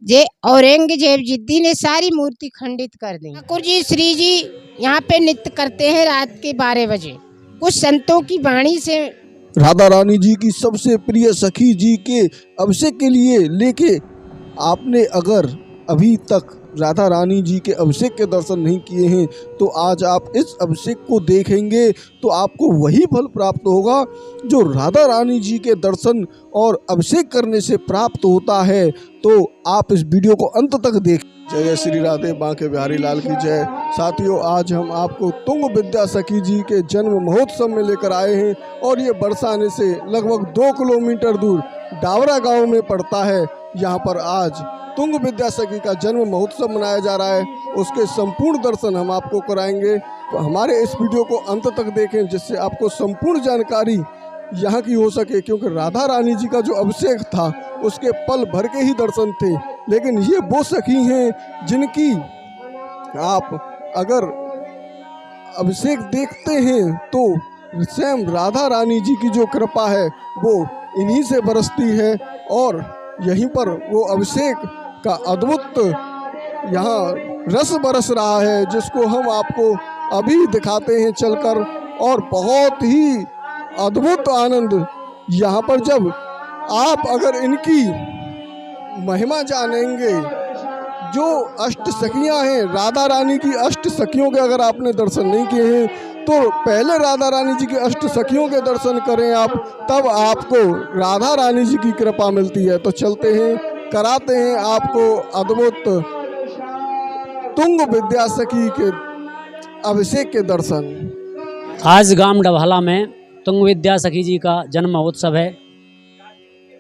जे औरंगजेब जिद्दी ने सारी मूर्ति खंडित कर दी। ठाकुर जी श्री जी यहाँ पे नृत्य करते हैं रात के 12 बजे। कुछ संतों की वाणी से राधा रानी जी की सबसे प्रिय सखी जी के अभिषेक के लिए लेके आपने अगर अभी तक राधा रानी जी के अभिषेक के दर्शन नहीं किए हैं तो आज आप इस अभिषेक को देखेंगे तो आपको वही फल प्राप्त होगा जो राधा रानी जी के दर्शन और अभिषेक करने से प्राप्त होता है। तो आप इस वीडियो को अंत तक देखें। जय श्री राधे बांके बिहारी लाल की जय। साथियों, आज हम आपको तुंग विद्या सखी जी के जन्म महोत्सव में लेकर आए हैं और ये बरसाने से लगभग 2 किलोमीटर दूर डावरा गांव में पड़ता है। यहाँ पर आज तुंग विद्या सखी का जन्म महोत्सव मनाया जा रहा है। उसके संपूर्ण दर्शन हम आपको कराएंगे। तो हमारे इस वीडियो को अंत तक देखें जिससे आपको संपूर्ण जानकारी यहाँ की हो सके, क्योंकि राधा रानी जी का जो अभिषेक था उसके पल भर के ही दर्शन थे, लेकिन ये वो सखी हैं जिनकी आप अगर अभिषेक देखते हैं तो स्वयं राधा रानी जी की जो कृपा है वो इन्हीं से बरसती है और यहीं पर वो अभिषेक का अद्भुत यहाँ रस बरस रहा है, जिसको हम आपको अभी दिखाते हैं चलकर। और बहुत ही अद्भुत आनंद यहाँ पर जब आप अगर इनकी महिमा जानेंगे, जो अष्ट सखियाँ हैं राधा रानी की, अष्ट सखियों के अगर आपने दर्शन नहीं किए हैं तो पहले राधा रानी जी के अष्ट सखियों के दर्शन करें आप, तब आपको राधा रानी जी की कृपा मिलती है। तो चलते हैं, कराते हैं आपको अद्भुत तुंग विद्या सखी के अभिषेक के दर्शन। आज गांव डभाला में तुंग विद्या सखी जी का जन्म महोत्सव है,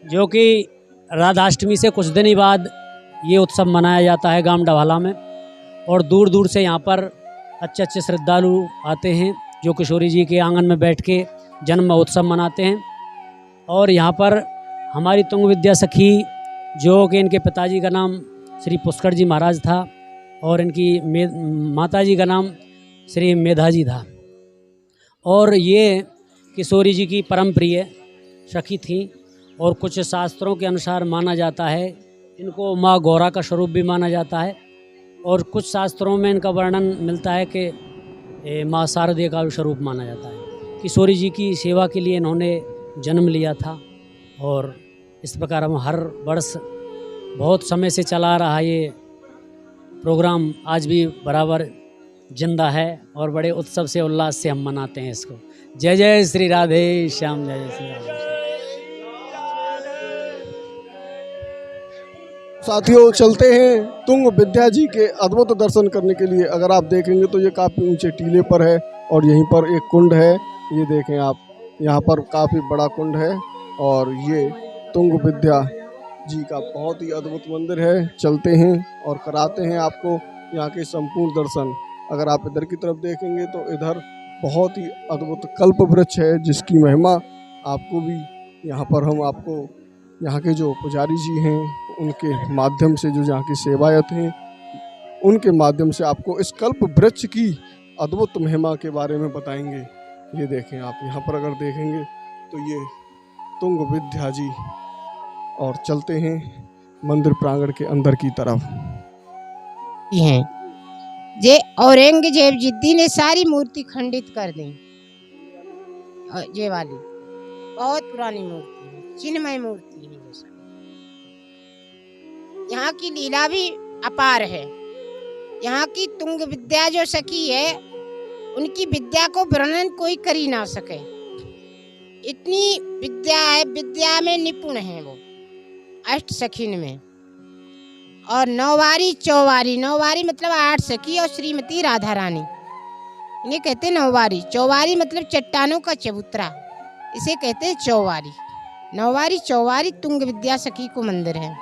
जो कि राधाष्टमी से कुछ दिन ही बाद ये उत्सव मनाया जाता है गांव डभाला में। और दूर दूर से यहाँ पर अच्छे अच्छे श्रद्धालु आते हैं जो किशोरी जी के आंगन में बैठ के जन्म महोत्सव मनाते हैं। और यहाँ पर हमारी तुंग विद्या सखी, जो कि इनके पिताजी का नाम श्री पुष्कर जी महाराज था और इनकी माता जी का नाम श्री मेधा जी था, और ये किशोरी जी की परम प्रिय सखी थी। और कुछ शास्त्रों के अनुसार माना जाता है इनको माँ गौरा का स्वरूप भी माना जाता है, और कुछ शास्त्रों में इनका वर्णन मिलता है कि माँ शारदे का भी स्वरूप माना जाता है। किशोरी जी की सेवा के लिए इन्होंने जन्म लिया था और इस प्रकार हम हर वर्ष बहुत समय से चला रहा ये प्रोग्राम आज भी बराबर जिंदा है और बड़े उत्सव से उल्लास से हम मनाते हैं इसको। जय जय श्री राधे श्याम, जय जय श्री राधे। साथियों, चलते हैं तुंग विद्या जी के अद्भुत दर्शन करने के लिए। अगर आप देखेंगे तो ये काफ़ी ऊंचे टीले पर है और यहीं पर एक कुंड है। ये देखें आप, यहाँ पर काफ़ी बड़ा कुंड है और ये तुंग विद्या जी का बहुत ही अद्भुत मंदिर है। चलते हैं और कराते हैं आपको यहाँ के संपूर्ण दर्शन। अगर आप इधर की तरफ देखेंगे तो इधर बहुत ही अद्भुत कल्प वृक्ष है जिसकी महिमा आपको भी यहाँ पर हम आपको यहाँ के जो पुजारी जी हैं उनके माध्यम से, जो यहाँ की सेवायत हैं उनके माध्यम से आपको इस कल्प वृक्ष की अद्भुत महिमा के बारे में बताएंगे। ये देखें आप, यहाँ पर अगर देखेंगे तो ये तुंग विद्या जी। और चलते हैं मंदिर प्रांगण के अंदर की तरफ। हैं जे औरंगजेब जिद्दी ने सारी मूर्ति खंडित कर दी। ये वाली बहुत पुरानी मूर्ति है, चिन्मय मूर्ति है। यहाँ की लीला भी अपार है। यहाँ की तुंग विद्या जो सखी है उनकी विद्या को वर्णन कोई कर ही ना सके, इतनी विद्या है, विद्या में निपुण है वो अष्ट सखीन में। और नौवारी चौवारी, नौवारी मतलब 8 सखी और श्रीमती राधा रानी, इन्हें कहते हैं नौवारी। चौवारी मतलब चट्टानों का चबूतरा, इसे कहते हैं चौवारी। नौवारी चौवारी तुंग विद्या सखी को मंदिर है।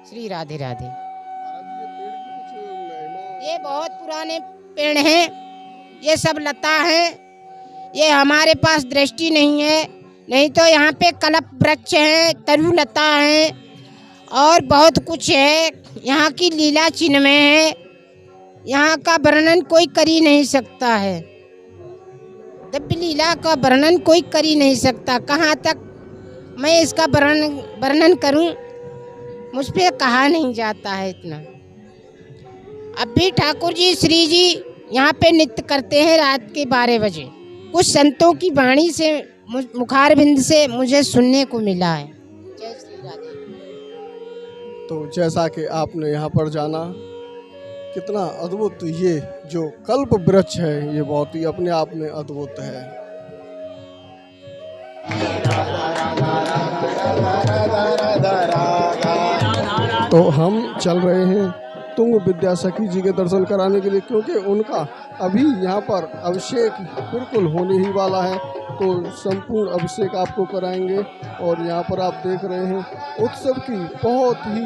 श्री राधे राधे। ये बहुत पुराने पेड़ हैं, ये सब लता है। ये हमारे पास दृष्टि नहीं है, नहीं तो यहाँ पे कल्प वृक्ष है, तरु लता है और बहुत कुछ है। यहाँ की लीला चिन्मय है, यहाँ का वर्णन कोई कर ही नहीं सकता है। दिव्य लीला का वर्णन कोई कर ही नहीं सकता। कहाँ तक मैं इसका वर्णन करूं, मुझ पे कहा नहीं जाता है इतना। अब भी ठाकुर जी श्री जी यहाँ पे नृत्य करते हैं रात के 12 बजे। कुछ संतों की वाणी से मुखारबिंद से मुझे सुनने को मिला है। जय श्री राधे। तो जैसा कि आपने यहाँ पर जाना, कितना अद्भुत ये जो कल्प वृक्ष है, ये बहुत ही अपने आप में अद्भुत है। तो हम चल रहे हैं तुंग विद्या सखी जी के दर्शन कराने के लिए, क्योंकि उनका अभी यहाँ पर अभिषेक बिल्कुल होने ही वाला है। तो संपूर्ण अभिषेक आपको कराएंगे। और यहाँ पर आप देख रहे हैं उत्सव की बहुत ही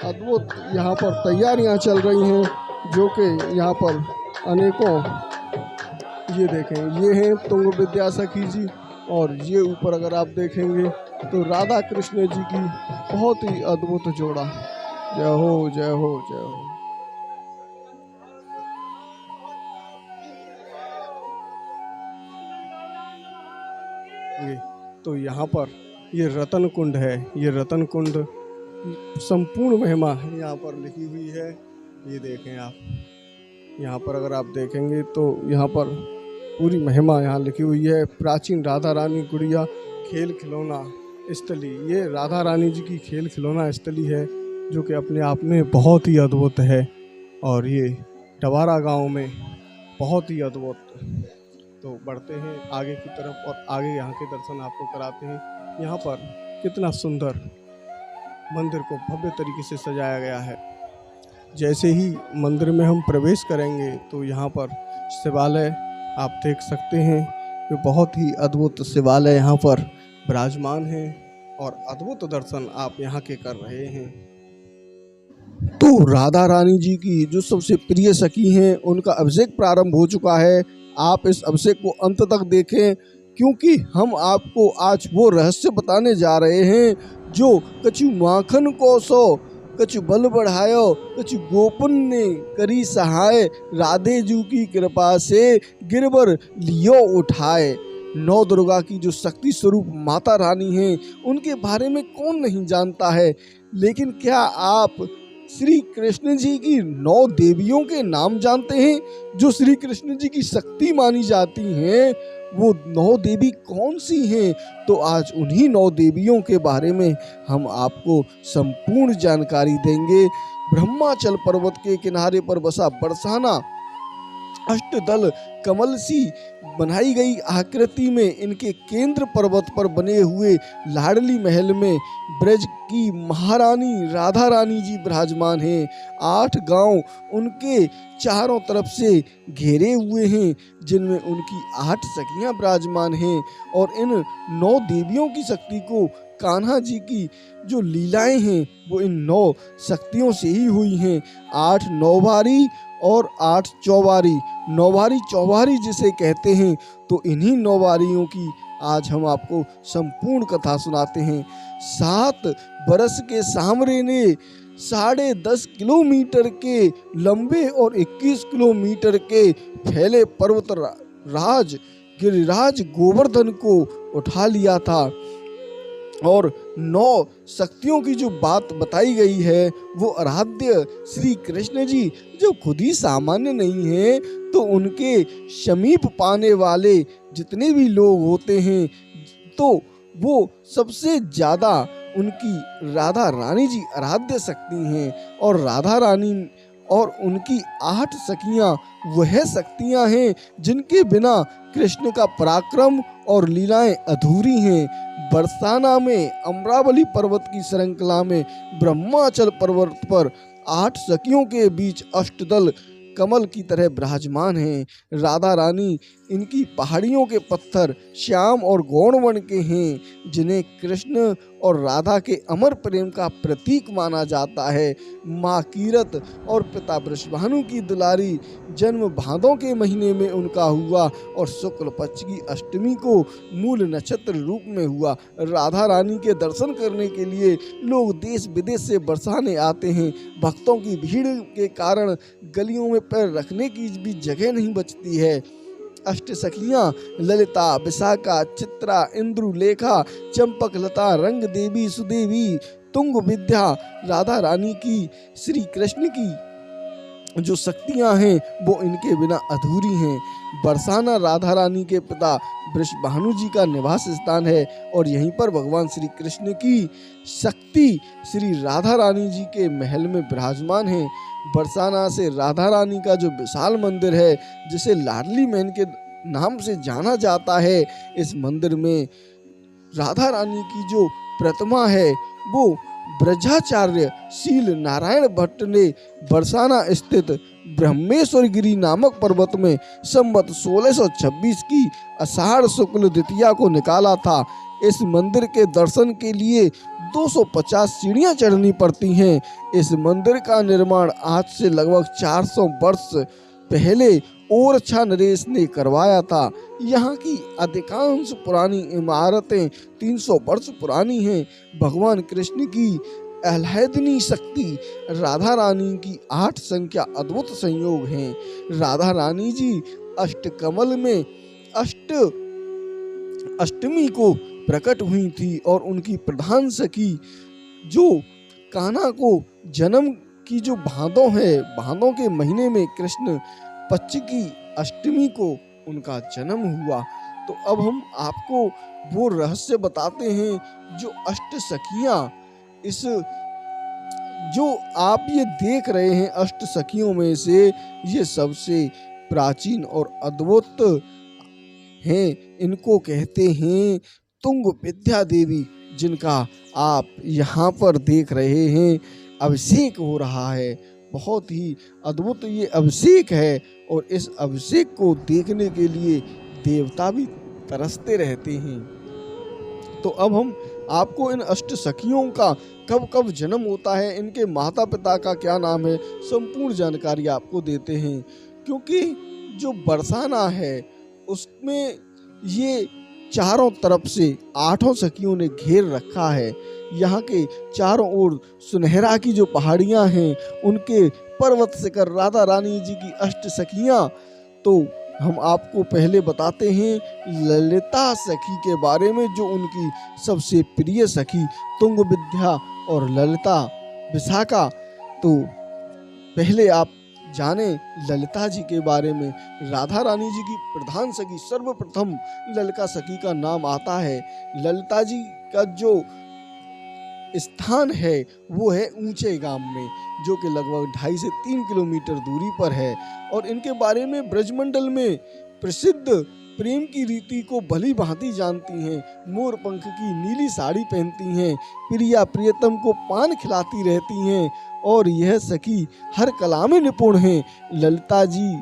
अद्भुत यहाँ पर तैयारियाँ चल रही हैं, जो कि यहाँ पर अनेकों, ये देखें, ये हैं तुंग विद्या सखी जी। और ये ऊपर अगर आप देखेंगे तो राधा कृष्ण जी की बहुत ही अद्भुत जोड़ा। जय हो, जय हो, जय हो। तो यहाँ पर ये रतन कुंड है। ये रतन कुंड संपूर्ण महिमा यहाँ पर लिखी हुई है। ये देखें आप, यहाँ पर अगर आप देखेंगे तो यहाँ पर पूरी महिमा यहाँ लिखी हुई है। प्राचीन राधा रानी गुड़िया खेल खिलौना स्थली, ये राधा रानी जी की खेल खिलौना स्थली है, जो कि अपने आप में बहुत ही अद्भुत है। और ये डवारा गांव में बहुत ही अद्भुत। तो बढ़ते हैं आगे की तरफ और आगे यहाँ के दर्शन आपको कराते हैं। यहाँ पर कितना सुंदर मंदिर को भव्य तरीके से सजाया गया है। जैसे ही मंदिर में हम प्रवेश करेंगे तो यहाँ पर शिवालय आप देख सकते हैं कि बहुत ही अद्भुत शिवालय यहाँ पर विराजमान है और अद्भुत दर्शन आप यहाँ के कर रहे हैं। तो राधा रानी जी की जो सबसे प्रिय सखी हैं, उनका अभिषेक प्रारंभ हो चुका है। आप इस अभिषेक को अंत तक देखें, क्योंकि हम आपको आज वो रहस्य बताने जा रहे हैं जो कछु माखन को सो कछु बल बढ़ायो, कछु गोपन ने करी सहाय, राधे जू की कृपा से गिरवर लियो उठाए। नौ दुर्गा की जो शक्ति स्वरूप माता रानी हैं, उनके बारे में कौन नहीं जानता है। लेकिन क्या आप श्री कृष्ण जी की 9 देवियों के नाम जानते हैं जो श्री कृष्ण जी की शक्ति मानी जाती हैं? वो 9 देवी कौन सी हैं? तो आज उन्हीं 9 देवियों के बारे में हम आपको संपूर्ण जानकारी देंगे। ब्रह्माचल पर्वत के किनारे पर बसा बरसाना अष्टदल कमल सी बनाई गई आकृति में इनके केंद्र पर्वत पर बने हुए लाडली महल में ब्रज की महारानी राधा रानी जी विराजमान हैं। 8 गांव उनके चारों तरफ से घेरे हुए हैं, जिनमें उनकी 8 सखियां विराजमान हैं। और इन 9 देवियों की शक्ति को कान्हा जी की जो लीलाएं हैं वो इन 9 शक्तियों से ही हुई हैं। 8 नौभारी और 8 चौबारी। नौभारी चौबारी जिसे कहते हैं, तो इन्हीं नौबारियों की आज हम आपको संपूर्ण कथा सुनाते हैं। 7 बरस के सामरे ने 10.5 किलोमीटर के लंबे और 21 किलोमीटर के फैले पर्वत राज गिरिराज गोवर्धन को उठा लिया था। और 9 शक्तियों की जो बात बताई गई है वो आराध्य श्री कृष्ण जी जो खुद ही सामान्य नहीं हैं, तो उनके समीप पाने वाले जितने भी लोग होते हैं तो वो सबसे ज़्यादा उनकी राधा रानी जी आराध्य शक्ति हैं। और राधा रानी और उनकी 8 सखियां वह शक्तियां हैं जिनके बिना कृष्ण का पराक्रम और लीलाएं अधूरी हैं। बरसाना में अमरावली पर्वत की श्रृंखला में ब्रह्माचल पर्वत पर 8 सखियों के बीच अष्टदल कमल की तरह विराजमान हैं। राधा रानी इनकी पहाड़ियों के पत्थर श्याम और गौड़वन के हैं, जिन्हें कृष्ण और राधा के अमर प्रेम का प्रतीक माना जाता है। माँ कीरत और पिता वृषभानु की दुलारी जन्म भादों के महीने में उनका हुआ और शुक्ल पक्ष की अष्टमी को मूल नक्षत्र रूप में हुआ। राधा रानी के दर्शन करने के लिए लोग देश विदेश से बरसाने आते हैं। भक्तों की भीड़ के कारण गलियों में पैर रखने की भी जगह नहीं बचती है। अष्ट सखियां ललिता, विशाखा, चित्रा, इंद्रुलेखा, चंपक लता, रंग देवी, सुदेवी, तुंग विद्या राधा रानी की, श्री कृष्ण की जो शक्तियां हैं वो इनके बिना अधूरी हैं। बरसाना राधा रानी के पिता वृषभानु जी का निवास स्थान है और यहीं पर भगवान श्री कृष्ण की शक्ति श्री राधा रानी जी के महल में विराजमान है। बरसाना से राधा रानी का जो विशाल मंदिर है, जिसे लाडली महल के नाम से जाना जाता है, इस मंदिर में राधा रानी की जो प्रतिमा है वो ब्रजाचार्य शील नारायण भट्ट ने बरसाना स्थित ब्रह्मेश्वर गिरी नामक पर्वत में संवत 1626 की आषाढ़ शुक्ल द्वितीया को निकाला था। इस मंदिर के दर्शन के लिए 250 सीढ़ियां चढ़नी पड़ती हैं। इस मंदिर का निर्माण आज से लगभग 400 वर्ष पहले ओरछा नरेश ने करवाया था। यहाँ की अधिकांश पुरानी इमारतें 300 वर्ष पुरानी हैं। भगवान कृष्ण की आह्लादनी शक्ति राधा रानी की 8 संख्या अद्भुत संयोग हैं। राधा रानी जी अष्टकमल में अष्टमी को प्रकट हुई थी और उनकी प्रधान सखी जो कान्हा को जन्म की जो भादों है, भादों के महीने में कृष्ण पक्ष की अष्टमी को उनका जन्म हुआ। तो अब हम आपको वो रहस्य बताते हैं जो अष्ट सखियां, इस जो आप ये देख रहे हैं अष्ट सखियों में से ये सबसे प्राचीन और अद्भुत हैं। इनको कहते हैं तुंग विद्या देवी, जिनका आप यहाँ पर देख रहे हैं अभिषेक हो रहा है। बहुत ही अद्भुत ये अभिषेक है और इस अभिषेक को देखने के लिए देवता भी तरसते रहते हैं। तो अब हम आपको इन अष्ट सखियों का कब कब जन्म होता है, इनके माता पिता का क्या नाम है, संपूर्ण जानकारी आपको देते हैं। क्योंकि जो बरसाना है उसमें ये चारों तरफ से 8 सखियों ने घेर रखा है। यहाँ के चारों ओर सुनहरा की जो पहाड़ियाँ हैं, उनके पर्वत शिखर राधा रानी जी की अष्ट सखियाँ। तो हम आपको पहले बताते हैं ललिता सखी के बारे में, जो उनकी सबसे प्रिय सखी तुंग विद्या और ललिता विशाखा। तो पहले आप जाने ललिता जी के बारे में। राधा रानी जी की प्रधान सखी, सर्वप्रथम ललिता सखी का नाम आता है। ललिता जी का जो स्थान है वो है ऊंचे गांव में, जो कि लगभग 2.5 से 3 किलोमीटर दूरी पर है। और इनके बारे में ब्रजमंडल में प्रसिद्ध प्रेम की रीति को भली भांति जानती हैं। मोर पंख की नीली साड़ी पहनती हैं, प्रिया प्रियतम को पान खिलाती रहती हैं और यह सखी हर कला में निपुण हैं। ललिता जी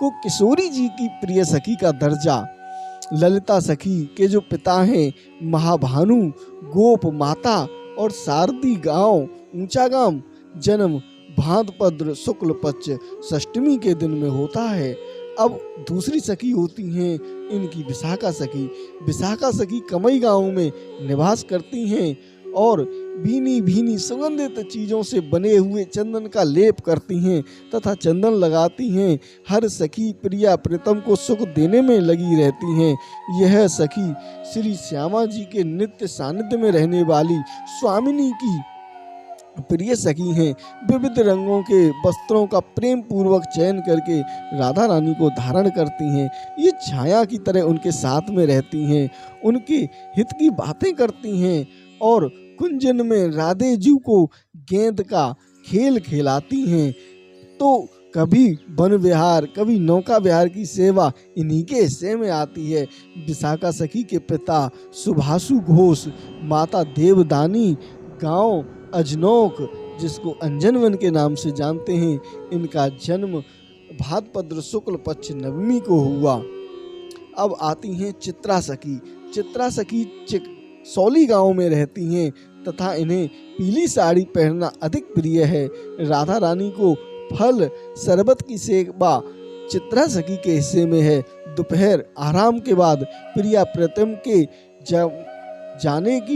को किशोरी जी की प्रिय सखी का दर्जा। ललिता सखी के जो पिता हैं महाभानु, गोप माता और सारदी गांव ऊंचा गांव, जन्म भाद्रपद शुक्ल पक्ष षष्टमी के दिन में होता है। अब दूसरी सखी होती हैं इनकी विशाखा सखी। विशाखा सखी कमई गांव में निवास करती हैं और भीनी भीनी सुगंधित चीज़ों से बने हुए चंदन का लेप करती हैं तथा चंदन लगाती हैं। हर सखी प्रिया प्रीतम को सुख देने में लगी रहती हैं। यह सखी श्री श्यामा जी के नित्य सानिध्य में रहने वाली स्वामिनी की प्रिय सखी हैं। विविध रंगों के वस्त्रों का प्रेम पूर्वक चयन करके राधा रानी को धारण करती हैं। ये छाया की तरह उनके साथ में रहती हैं, उनके हित की बातें करती हैं और कुंजन में राधे जी को गेंद का खेल खिलाती हैं। तो कभी वन विहार, कभी नौका विहार की सेवा इन्हीं के हिस्से में आती है। विशाखा सखी के पिता सुभाषु घोष, माता देवदानी, गांव अजनौक जिसको अंजनवन के नाम से जानते हैं, इनका जन्म भाद्रपद शुक्ल पक्ष नवमी को हुआ। अब आती हैं चित्रा सखी। चित्रा सखी सौली गांव में रहती हैं तथा इन्हें पीली साड़ी पहनना अधिक प्रिय है। राधा रानी को फल शरबत की सेवा चित्रा सखी के हिस्से में है। दोपहर आराम के बाद प्रिया प्रीतम के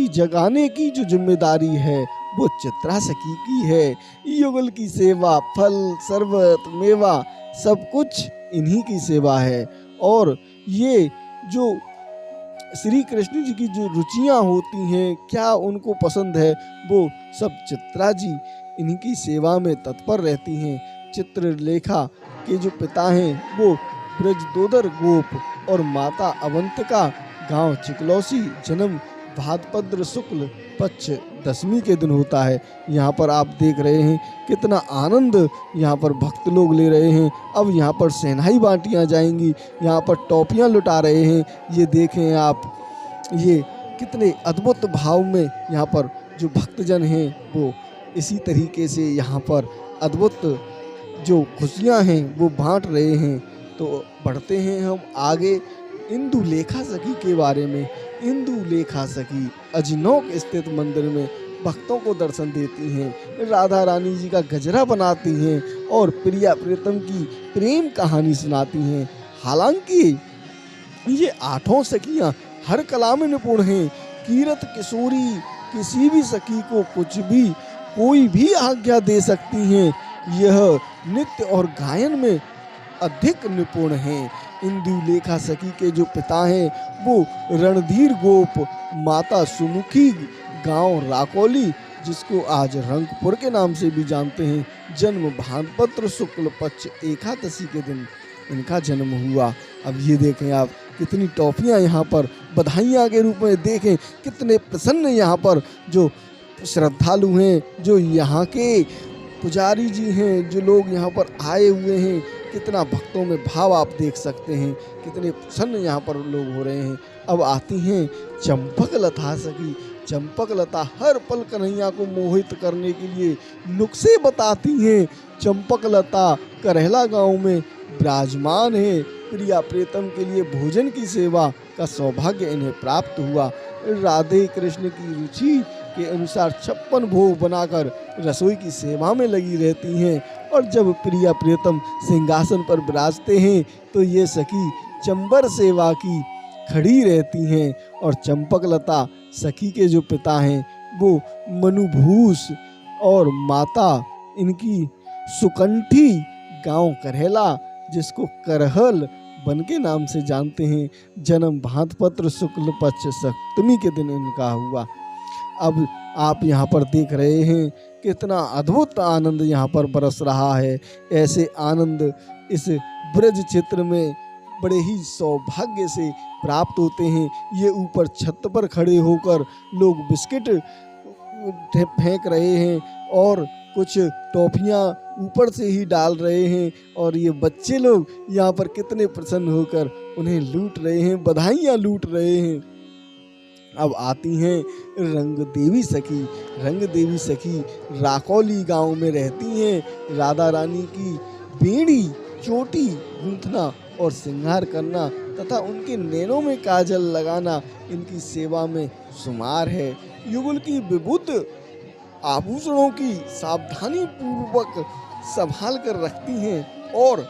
जगाने की जो जिम्मेदारी है वो चित्रा सखी की है। युगल की सेवा, फल शरबत मेवा सब कुछ इन्हीं की सेवा है। और ये जो श्री कृष्ण जी की जो रुचियां होती हैं, क्या उनको पसंद है, वो सब चित्रा जी इनकी सेवा में तत्पर रहती हैं। चित्रलेखा के जो पिता हैं वो ब्रजदोदर गोप और माता अवंतिका, गांव चिकलौसी, जन्म भाद्रपद शुक्ल पक्ष दशमी के दिन होता है। यहाँ पर आप देख रहे हैं कितना आनंद यहाँ पर भक्त लोग ले रहे हैं। अब यहाँ पर शहनाई बांटियाँ जाएंगी, यहाँ पर टॉपियाँ लुटा रहे हैं। ये देखें आप, ये कितने अद्भुत भाव में यहाँ पर जो भक्तजन हैं वो इसी तरीके से यहाँ पर अद्भुत जो खुशियाँ हैं वो बांट रहे हैं। तो बढ़ते हैं हम आगे इंदुलेखा सखी के बारे में। इंदुलेखा सखी अजनौक स्थित मंदिर में भक्तों को दर्शन देती हैं, राधा रानी जी का गजरा बनाती हैं और प्रिया प्रीतम की प्रेम कहानी सुनाती हैं। हालांकि ये 8 सखियां हर कला में निपुण हैं। कीरत किशोरी किसी भी सखी को कुछ भी कोई भी आज्ञा दे सकती हैं। यह नृत्य और गायन में अधिक निपुण हैं। इंदुलेखा सखी के जो पिता हैं वो रणधीर गोप, माता सुमुखी, गांव राकौली, जिसको आज रंगपुर के नाम से भी जानते हैं। जन्म भाद्रपद शुक्ल पक्ष एकादशी के दिन इनका जन्म हुआ। अब ये देखें आप, कितनी टॉफियाँ यहाँ पर बधाइयाँ के रूप में देखें, कितने प्रसन्न यहाँ पर जो श्रद्धालु हैं, जो यहाँ के पुजारी जी हैं, जो लोग यहाँ पर आए हुए हैं, कितना भक्तों में भाव आप देख सकते हैं, कितने प्रसन्न यहाँ पर लोग हो रहे हैं। अब आती हैं चंपक लता सखी। चंपक लता हर पल कन्हैया को मोहित करने के लिए नुस्खे बताती हैं। चंपक लता करहला गांव में विराजमान है। प्रिया प्रीतम के लिए भोजन की सेवा का सौभाग्य इन्हें प्राप्त हुआ। राधे कृष्ण की रुचि के अनुसार 56 भोग बनाकर रसोई की सेवा में लगी रहती हैं। और जब प्रिया प्रीतम सिंहासन पर विराजते हैं तो ये सखी चंबर सेवा की खड़ी रहती हैं। और चंपक लता सखी के जो पिता हैं वो मनुभूष और माता इनकी सुकंठी, गांव करहला, जिसको करहल बन के नाम से जानते हैं। जन्म भाद्रपद शुक्ल पक्ष सप्तमी के दिन इनका हुआ। अब आप यहाँ पर देख रहे हैं कितना अद्भुत आनंद यहाँ पर बरस रहा है। ऐसे आनंद इस ब्रज क्षेत्र में बड़े ही सौभाग्य से प्राप्त होते हैं। ये ऊपर छत पर खड़े होकर लोग बिस्किट फेंक रहे हैं और कुछ टॉफियाँ ऊपर से ही डाल रहे हैं। और ये बच्चे लोग यहाँ पर कितने प्रसन्न होकर उन्हें लूट रहे हैं, बधाइयाँ लूट रहे हैं। अब आती हैं रंग देवी सखी। रंग देवी सखी राकौली गांव में रहती हैं। राधा रानी की बेड़ी, चोटी गूंथना और श्रृंगार करना तथा उनके नैनों में काजल लगाना इनकी सेवा में शुमार है। युगल की विभुत आभूषणों की सावधानी पूर्वक संभाल कर रखती हैं और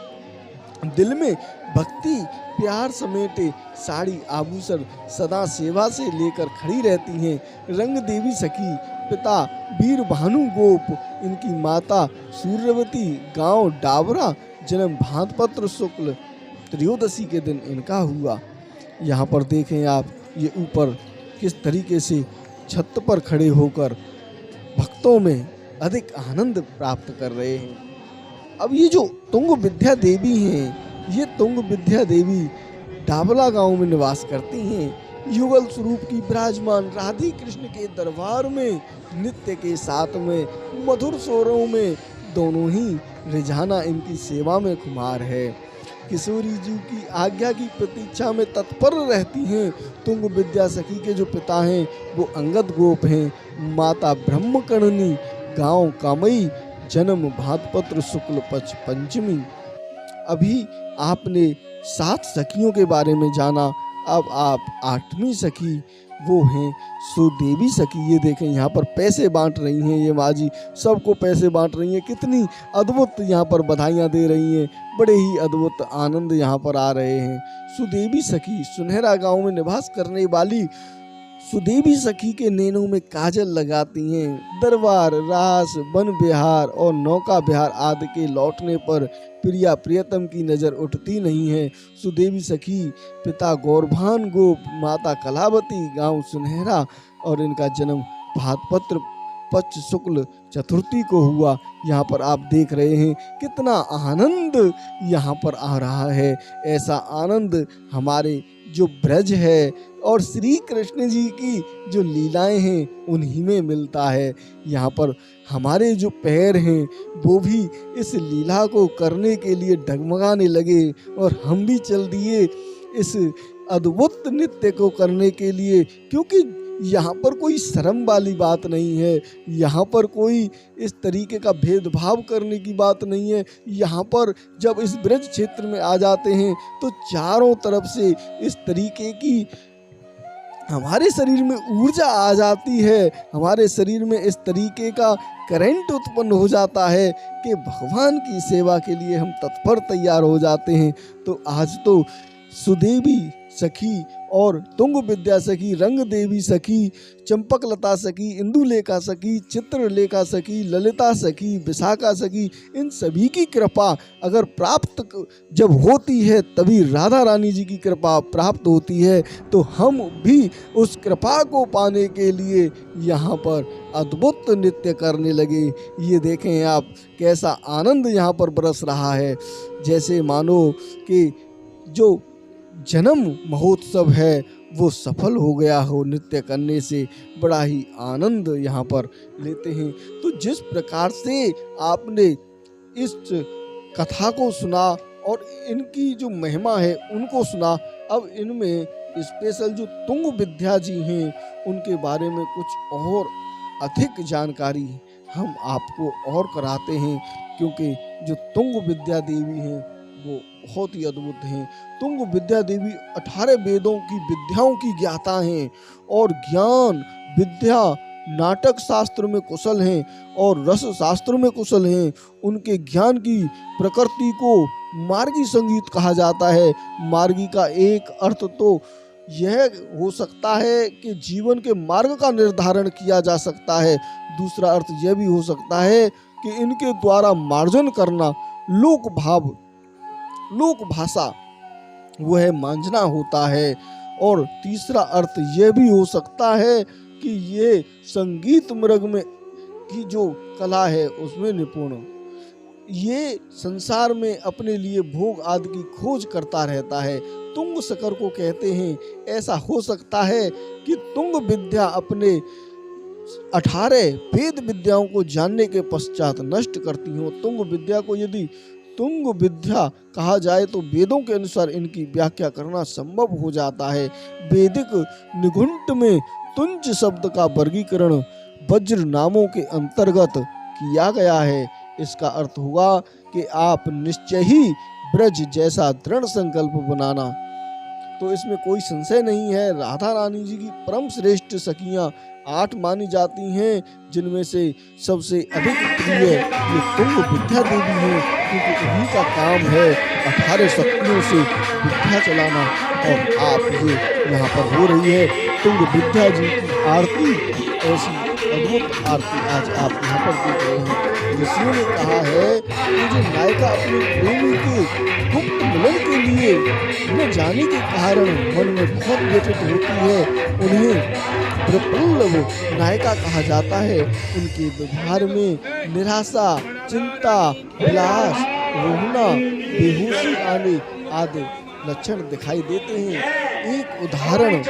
दिल में भक्ति प्यार समेटे साड़ी आभूषण सदा सेवा से लेकर खड़ी रहती हैं। रंग देवी सखी पिता वीर भानु गोप, इनकी माता सूर्यवती, गांव डाबरा, जन्म भाद्रपद शुक्ल त्रयोदशी के दिन इनका हुआ। यहाँ पर देखें आप, ये ऊपर किस तरीके से छत पर खड़े होकर भक्तों में अधिक आनंद प्राप्त कर रहे हैं। अब ये जो तुंग विद्या देवी हैं, ये तुंग विद्या देवी डाबला गांव में निवास करती हैं। युगल स्वरूप की विराजमान राधे कृष्ण के दरबार में नित्य के साथ में मधुर स्वरों में दोनों ही रिझाना इनकी सेवा में खुमार है। किशोरी जी की आज्ञा की प्रतीक्षा में तत्पर रहती हैं। तुंग विद्या सखी के जो पिता हैं वो अंगद गोप हैं। माता ब्रह्मकर्णी, गांव कामई, जन्म भाद्रपद शुक्ल पक्ष पंचमी। अभी आपने 7 सखियों के बारे में जाना। अब आप 8वीं सखी वो हैं सुदेवी सखी। ये देखें यहाँ पर पैसे बांट रही हैं, ये माँ जी सबको पैसे बांट रही हैं। कितनी अद्भुत यहाँ पर बधाइयाँ दे रही हैं, बड़े ही अद्भुत आनंद यहाँ पर आ रहे हैं। सुदेवी सखी सुनहरा गांव में निवास करने वाली सुदेवी सखी के नैनों में काजल लगाती हैं। दरबार, रास, वन विहार और नौका विहार आदि के लौटने पर प्रिया प्रियतम की नजर उठती नहीं है। सुदेवी सखी पिता गौरभान गोप, माता कलावती, गांव सुनहरा और इनका जन्म भाद्रपत्र पक्ष शुक्ल चतुर्थी को हुआ। यहाँ पर आप देख रहे हैं कितना आनंद यहाँ पर आ रहा है। ऐसा आनंद हमारे जो ब्रज है और श्री कृष्ण जी की जो लीलाएं हैं उन्हीं में मिलता है। यहाँ पर हमारे जो पैर हैं वो भी इस लीला को करने के लिए डगमगाने लगे और हम भी चल दिए इस अद्भुत नृत्य को करने के लिए, क्योंकि यहाँ पर कोई शर्म वाली बात नहीं है, यहाँ पर कोई इस तरीके का भेदभाव करने की बात नहीं है। यहाँ पर जब इस ब्रज क्षेत्र में आ जाते हैं तो चारों तरफ से इस तरीके की हमारे शरीर में ऊर्जा आ जाती है, हमारे शरीर में इस तरीके का करंट उत्पन्न हो जाता है कि भगवान की सेवा के लिए हम तत्पर तैयार हो जाते हैं। तो आज तो सुदेवी सखी और तुंग विद्या सखी, रंग देवी सखी, चंपकलता सखी, इंदुलेखा सखी, चित्रलेखा सखी, ललिता सखी, विशाखा सखी, इन सभी की कृपा अगर प्राप्त जब होती है तभी राधा रानी जी की कृपा प्राप्त होती है। तो हम भी उस कृपा को पाने के लिए यहाँ पर अद्भुत नृत्य करने लगे। ये देखें आप कैसा आनंद यहाँ पर बरस रहा है, जैसे मानो कि जो जन्म महोत्सव है वो सफल हो गया हो। नृत्य करने से बड़ा ही आनंद यहाँ पर लेते हैं। तो जिस प्रकार से आपने इस कथा को सुना और इनकी जो महिमा है उनको सुना, अब इनमें स्पेशल जो तुंग विद्या जी हैं उनके बारे में कुछ और अधिक जानकारी हम आपको और कराते हैं, क्योंकि जो तुंग विद्या देवी हैं वो बहुत ही अद्भुत हैं। तुंग विद्या देवी 18 वेदों की विद्याओं की ज्ञाता हैं और ज्ञान विद्या नाटक शास्त्र में कुशल हैं और रस शास्त्र में कुशल हैं। उनके ज्ञान की प्रकृति को मार्गी संगीत कहा जाता है। मार्गी का एक अर्थ तो यह हो सकता है कि जीवन के मार्ग का निर्धारण किया जा सकता है, दूसरा अर्थ यह भी हो सकता है कि इनके द्वारा मार्जन करना, लोक भाव, लोक भाषा वह मांझना होता है, और तीसरा अर्थ यह भी हो सकता है कि ये संगीत मृग में की जो कला है उसमें निपुण, ये संसार में अपने लिए भोग आदि की खोज करता रहता है। तुंग शकर को कहते हैं। ऐसा हो सकता है कि तुंग विद्या अपने 18 वेद विद्याओं को जानने के पश्चात नष्ट करती हो। तुंग विद्या को यदि तुंग विद्या कहा जाए तो वेदों के अनुसार इनकी व्याख्या करना संभव हो जाता है। वैदिक निघंट में तुंज शब्द का वर्गीकरण वज्र नामों के अंतर्गत किया गया है। इसका अर्थ हुआ कि आप निश्चय ही ब्रज जैसा दृढ़ संकल्प बनाना। तो इसमें कोई संशय नहीं है, राधा रानी जी की परम श्रेष्ठ सखियां 8 मानी जाती हैं, जिनमें से सबसे अधिक प्रिय ये तुंग विद्या देवी है, क्योंकि उन्हीं का काम है 18 शक्तियों से विद्या चलाना। और आप ये यहाँ पर हो रही है तुंग विद्या जी की आरती, ऐसी अद्भुत आरती आज आप यहाँ पर देख रहे हैं। ऋषियों ने कहा है कि जो नायिका अपने प्रेमी के गुप्त मिलन के लिए न जाने के कारण मन में बहुत व्यथित होती है, उन्हें प्रफुल्ल नायिका कहा जाता है। उनके व्यवहार में निराशा, चिंता, विलास, रोना, बेहोशी आने आदि लक्षण दिखाई देते हैं। एक उदाहरण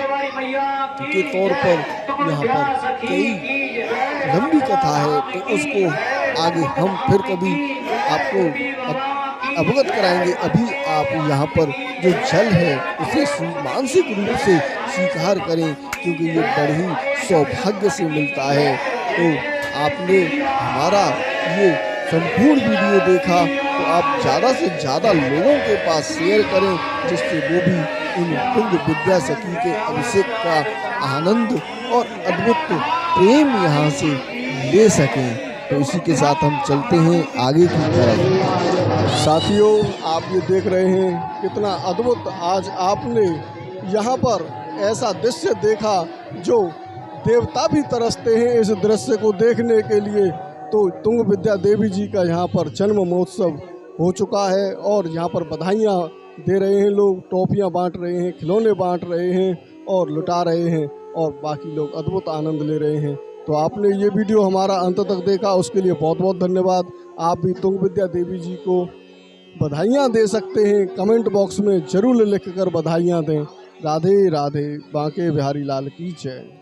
के तौर पर यहाँ पर कई लंबी कथा है, तो उसको आगे हम फिर कभी आपको अवगत कराएंगे। अभी आप यहाँ पर जो जल है उसे मानसिक रूप से स्वीकार करें, क्योंकि ये बड़ी सौभाग्य से मिलता है। तो आपने हमारा ये संपूर्ण वीडियो देखा तो आप ज़्यादा से ज़्यादा लोगों के पास शेयर करें, जिससे वो भी इन तुंग विद्या सखी के अभिषेक का आनंद और अद्भुत प्रेम यहाँ से ले सकें। तो इसी के साथ हम चलते हैं आगे की तरफ। साथियों, आप ये देख रहे हैं कितना अद्भुत आज आपने यहाँ पर ऐसा दृश्य देखा जो देवता भी तरसते हैं इस दृश्य को देखने के लिए। तो तुंग विद्या देवी जी का यहाँ पर जन्म महोत्सव हो चुका है और यहाँ पर बधाइयाँ दे रहे हैं लोग, टॉफियाँ बांट रहे हैं, खिलौने बांट रहे हैं और लुटा रहे हैं और बाकी लोग अद्भुत आनंद ले रहे हैं। तो आपने ये वीडियो हमारा अंत तक देखा, उसके लिए बहुत बहुत धन्यवाद। आप भी तुंग विद्या देवी जी को बधाइयाँ दे सकते हैं, कमेंट बॉक्स में जरूर लिख कर बधाइयाँ दें। राधे राधे, बांके बिहारी लाल की जय।